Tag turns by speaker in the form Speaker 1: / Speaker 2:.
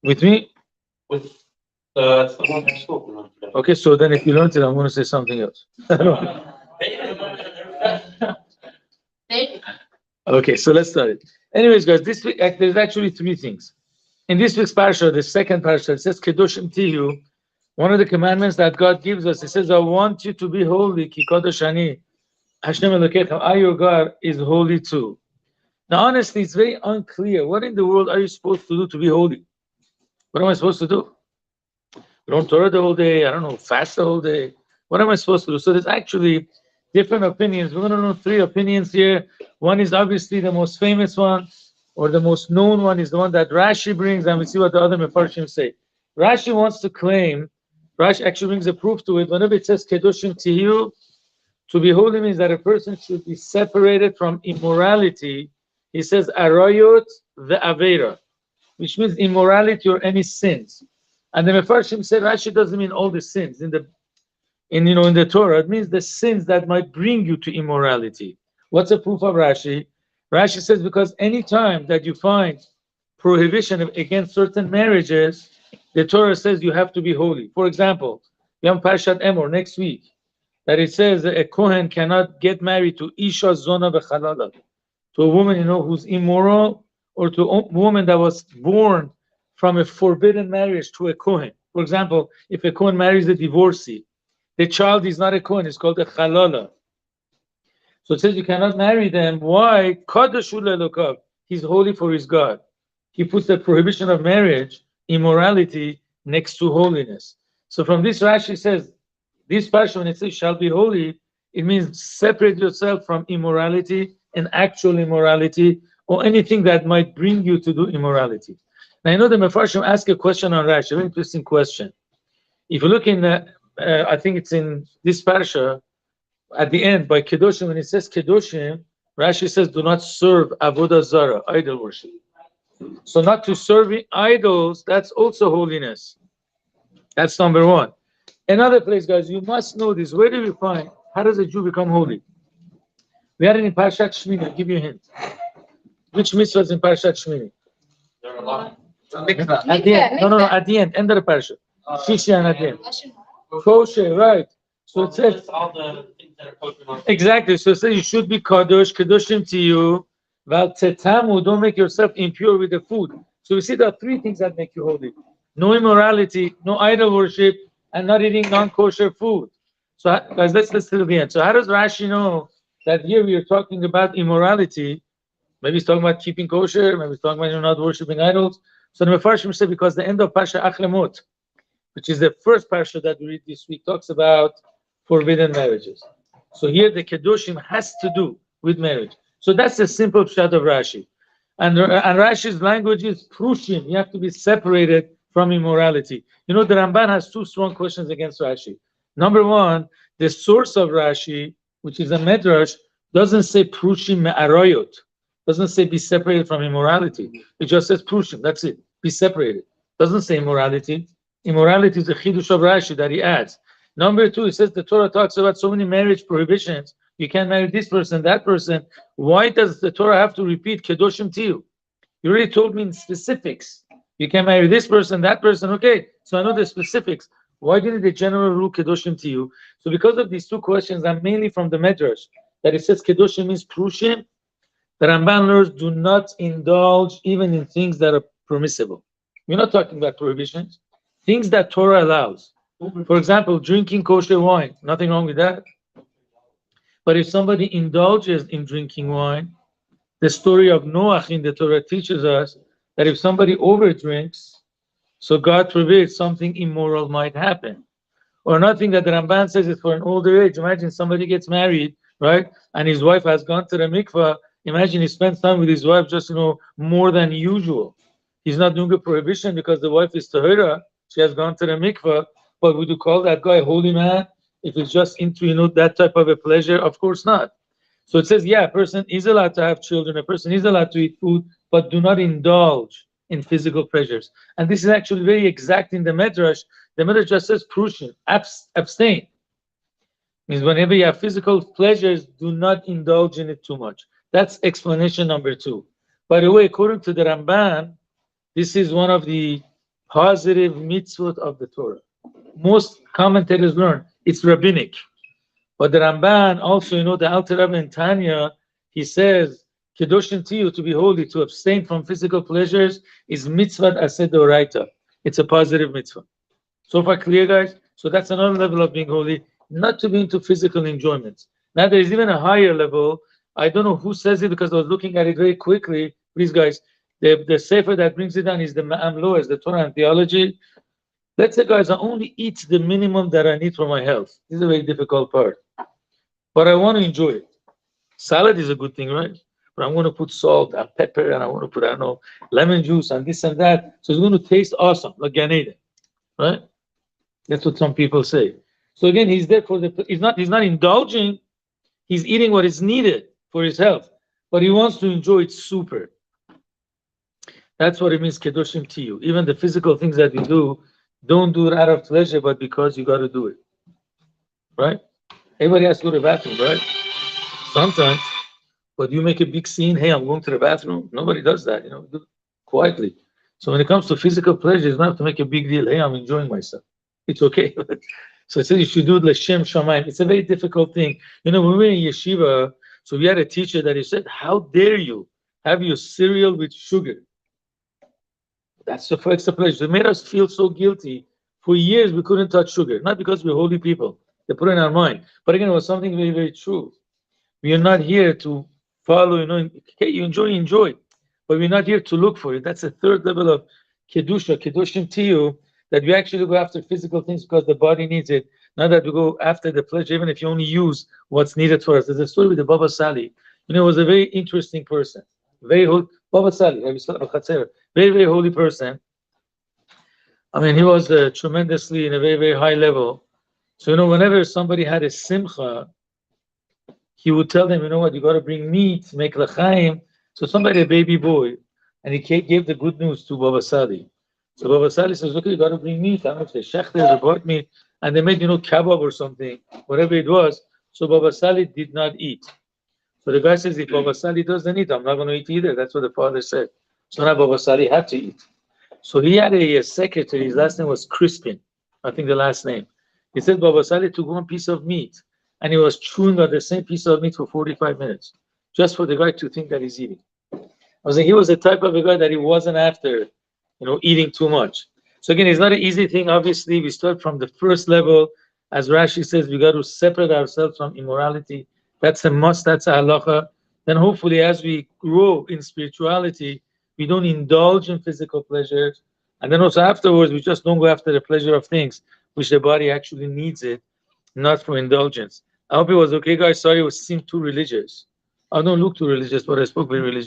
Speaker 1: With me?
Speaker 2: With the one I spoke on today.
Speaker 1: Okay, so then if you learned it, I'm going to say something else. Okay, so let's start it. Anyways, guys, this week there's actually three things. In this week's Parshat, the second Parshat, it says kedoshim tihu. One of the commandments that God gives us, He says, "I want you to be holy." Ki kadosh ani, Hashem Elokechem, I your God is holy too. Now, honestly, it's very unclear. What in the world are you supposed to do to be holy? What am I supposed to do? Learn Torah the whole day? I don't know, fast the whole day? What am I supposed to do? So there's actually different opinions. We're going to know three opinions here. One is obviously the most famous one, or the most known one is the one that Rashi brings, and we see what the other Mefarshim say. Rashi wants to claim, Rashi actually brings a proof to it. Whenever it says kedoshim tihu, to be holy means that a person should be separated from immorality. He says arayot ve'avera, which means immorality or any sins. And the Mefarshim said Rashi doesn't mean all the sins in the Torah. It means the sins that might bring you to immorality. What's the proof of Rashi? Rashi says because any time that you find prohibition against certain marriages, the Torah says you have to be holy. For example, we have Parshat Emor next week, that it says that a Kohen cannot get married to Isha Zona V'Chalala, to a woman who's immoral, or to a woman that was born from a forbidden marriage to a Kohen. For example, if a Kohen marries a divorcee, the child is not a Kohen, it's called a Chalala. So it says you cannot marry them. Why? Kadashul Elokav. He's holy for his God. He puts the prohibition of marriage, immorality, next to holiness. So from this Rashi says, this parsha, when it says shall be holy, it means separate yourself from immorality and actual immorality, or anything that might bring you to do immorality. Now, I know the Mefarshim ask a question on Rashi, a very interesting question. If you look in I think it's in this parsha, at the end, by kedoshim, when it says kedoshim, Rashi says, do not serve avodah zara, idol worship. So not to serve idols, that's also holiness. That's number one. Another place, guys, you must know this. Where do we find, how does a Jew become holy? We had it in Parshat Shmini. I'll give you a hint. Which mitzvah is in Parshat Shmini?
Speaker 2: There are a lot.
Speaker 1: At the end. No, at the end of the Parshat. Shishan at the end. Kosher, right. So it says,
Speaker 2: all the things that are kosher.
Speaker 1: exactly. So it says you should be kadosh, kedoshim tiyu, val tetamu, don't make yourself impure with the food. So we see there are three things that make you holy. No immorality, no idol worship, and not eating non-kosher food. So guys, let's listen to the end. So how does Rashi know that here we are talking about immorality? Maybe he's talking about keeping kosher, maybe he's talking about not worshiping idols. So the Mefarshim said because the end of Parsha Achlemot, which is the first Parsha that we read this week, talks about forbidden marriages. So here the kedoshim has to do with marriage. So that's the simple pshat of Rashi. And Rashi's language is prushim. You have to be separated from immorality. The Ramban has two strong questions against Rashi. Number one, the source of Rashi, which is a medrash, doesn't say prushim me'arayot. Doesn't say be separated from immorality. It just says prushim. That's it. Be separated. Doesn't say immorality. Immorality is the chidush of Rashi that he adds. Number two, it says the Torah talks about so many marriage prohibitions. You can't marry this person, that person. Why does the Torah have to repeat kedoshim tiyu? You already told me in specifics. You can marry this person, that person. Okay, so I know the specifics. Why didn't the general rule kedoshim tiyu? So because of these two questions, and mainly from the Medrash, that it says kedoshim means prushim, the Ramban learns do not indulge even in things that are permissible. We're not talking about prohibitions. Things that Torah allows. For example, drinking kosher wine. Nothing wrong with that. But if somebody indulges in drinking wine, the story of Noach in the Torah teaches us that if somebody overdrinks, so God forbid, something immoral might happen. Or nothing that the Ramban says is for an older age. Imagine somebody gets married, right? And his wife has gone to the mikvah. Imagine he spends time with his wife just, more than usual. He's not doing a prohibition because the wife is tahira. She has gone to the mikvah. But would you call that guy a holy man if it's just into, that type of a pleasure? Of course not. So it says, a person is allowed to have children, a person is allowed to eat food, but do not indulge in physical pleasures. And this is actually very exact in the Medrash. The Medrash just says, prushim, abstain. Means whenever you have physical pleasures, do not indulge in it too much. That's explanation number two. By the way, according to the Ramban, This is one of the positive mitzvot of the Torah. Most commentators learn it's rabbinic. But the Ramban also, the Alter Rebbe in Tanya, he says, kedoshim tiyu, to be holy, to abstain from physical pleasures, is mitzvah aseh d'oraita. It's a positive mitzvah. So far clear, guys? So that's another level of being holy, not to be into physical enjoyments. Now there's even a higher level. I don't know who says it because I was looking at it very quickly. Please, guys, the sefer that brings it down is the Ma'am Lois, the Torah and Theology. Let's say, guys, I only eat the minimum that I need for my health. This is a very difficult part. But I want to enjoy it. Salad is a good thing, right? But I'm going to put salt and pepper, and I want to put, I don't know, lemon juice and this and that. So it's going to taste awesome, like Gan Eden, right? That's what some people say. So again, he's there for he's not indulging. He's eating what is needed for his health, but he wants to enjoy it super. That's what it means, kedoshim tiyu. Even the physical things that you do, don't do it out of pleasure, but because you got to do it, right? Everybody has to go to the bathroom, right? Sometimes, but you make a big scene. Hey, I'm going to the bathroom. Nobody does that, do it quietly. So when it comes to physical pleasure, it's not have to make a big deal. Hey, I'm enjoying myself. It's okay. So it says you should do l'shem shamayim. It's a very difficult thing. When we were in yeshiva, so we had a teacher that he said, "How dare you have your cereal with sugar?" That's the first pleasure. It made us feel so guilty. For years, we couldn't touch sugar, not because we're holy people. They put it in our mind. But again, it was something very, very true. We are not here to follow, okay, you enjoy. But we're not here to look for it. That's the third level of kedusha, kedoshim tiyu, that we actually go after physical things because the body needs it. Not that we go after the pleasure, even if you only use what's needed for us. There's a story with the Baba Sali. He was a very interesting person. Very holy. Baba Sali, very, very holy person. I mean, he was tremendously in a very, very high level. So, whenever somebody had a simcha, he would tell them, you got to bring meat, make l'chaim. So somebody, a baby boy, and he gave the good news to Baba Sali. So Baba Sali says, okay, you got to bring meat. I don't know if they shechter, they bought meat, and they made, kebab or something, whatever it was. So Baba Sali did not eat. So the guy says, if Baba Sali doesn't eat, I'm not going to eat either. That's what the father said. So now Baba Sali had to eat. So he had a secretary, his last name was Crispin, I think the last name. He said Baba Sali took one piece of meat, and he was chewing on the same piece of meat for 45 minutes, just for the guy to think that he's eating. I was saying he was the type of a guy that he wasn't after, eating too much. So again, it's not an easy thing. Obviously, we start from the first level. As Rashi says, we got to separate ourselves from immorality. That's a must, that's a halacha. Then hopefully, as we grow in spirituality, we don't indulge in physical pleasures. And then also afterwards, we just don't go after the pleasure of things, which the body actually needs it, not for indulgence. I hope it was okay, guys. Sorry, it seemed too religious. I don't look too religious, but I spoke very religious.